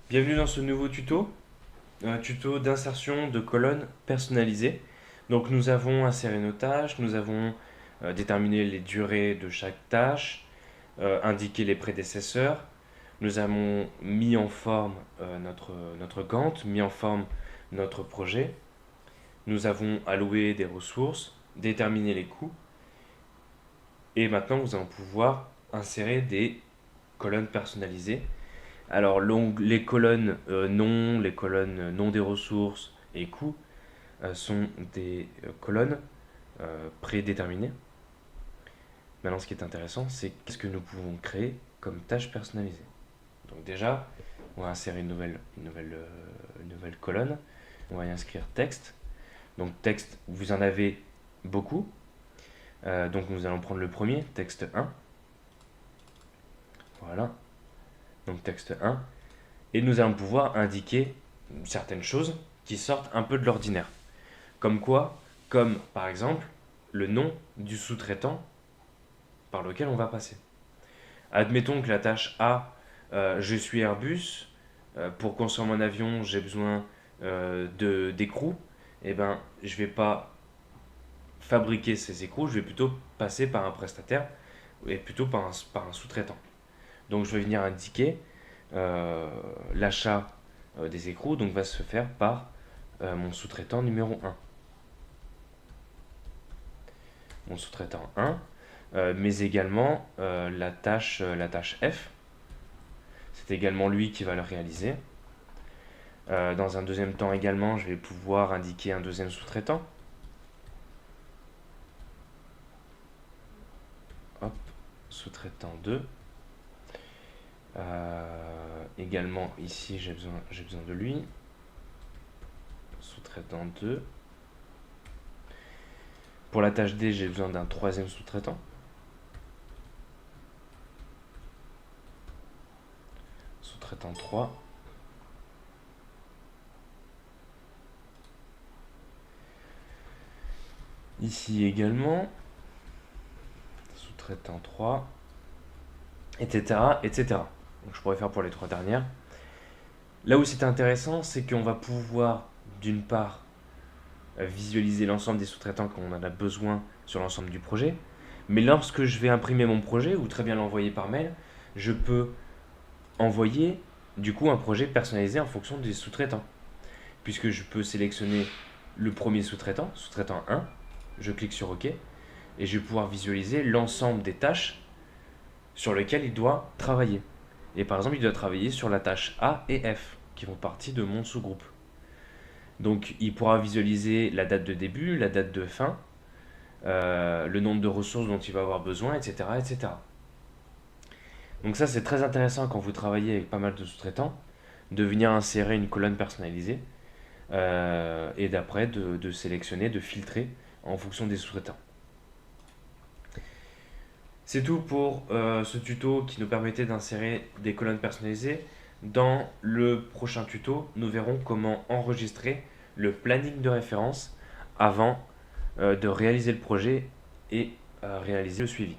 Bienvenue dans ce nouveau tuto, un tuto d'insertion de colonnes personnalisées. Donc nous avons inséré nos tâches, nous avons déterminé les durées de chaque tâche, indiqué les prédécesseurs, nous avons mis en forme notre Gantt, mis en forme notre projet, nous avons alloué des ressources, déterminé les coûts, et maintenant nous allons pouvoir insérer des colonnes personnalisées. Alors les colonnes nom, les colonnes nom des ressources et coûts sont des colonnes prédéterminées. Maintenant, ce qui est intéressant, c'est qu'est-ce que nous pouvons créer comme tâche personnalisée. Donc déjà, on va insérer une nouvelle colonne. On va y inscrire texte. Donc texte, vous en avez beaucoup. Donc nous allons prendre le premier, texte 1. Voilà. Donc texte 1. Et nous allons pouvoir indiquer certaines choses qui sortent un peu de l'ordinaire. Comme quoi? Comme par exemple le nom du sous-traitant par lequel on va passer. Admettons que la tâche A, je suis Airbus, pour construire mon avion j'ai besoin d'écrous, et ben je ne vais pas fabriquer ces écrous, je vais plutôt passer par un prestataire et plutôt par un sous-traitant. Donc je vais venir indiquer l'achat des écrous donc va se faire par mon sous-traitant numéro 1. Mon sous-traitant 1, mais également la tâche F. C'est également lui qui va le réaliser. Dans un deuxième temps également, je vais pouvoir indiquer un deuxième sous-traitant. Hop, sous-traitant 2. Également ici j'ai besoin de lui, sous-traitant 2. Pour la tâche D j'ai besoin d'un troisième sous-traitant, sous-traitant 3. Ici également, sous-traitant 3, etc., etc. Donc je pourrais faire pour les trois dernières. Là où c'est intéressant, c'est qu'on va pouvoir, d'une part, visualiser l'ensemble des sous-traitants qu'on en a besoin sur l'ensemble du projet, mais lorsque je vais imprimer mon projet, ou très bien l'envoyer par mail, je peux envoyer du coup un projet personnalisé en fonction des sous-traitants. Puisque je peux sélectionner le premier sous-traitant, sous-traitant 1, je clique sur OK, et je vais pouvoir visualiser l'ensemble des tâches sur lesquelles il doit travailler. Et par exemple, il doit travailler sur la tâche A et F, qui font partie de mon sous-groupe. Donc il pourra visualiser la date de début, la date de fin, le nombre de ressources dont il va avoir besoin, etc. etc. Donc ça c'est très intéressant quand vous travaillez avec pas mal de sous-traitants, de venir insérer une colonne personnalisée et d'après de sélectionner, de filtrer en fonction des sous-traitants. C'est tout pour ce tuto qui nous permettait d'insérer des colonnes personnalisées. Dans le prochain tuto, nous verrons comment enregistrer le planning de référence avant de réaliser le projet et réaliser le suivi.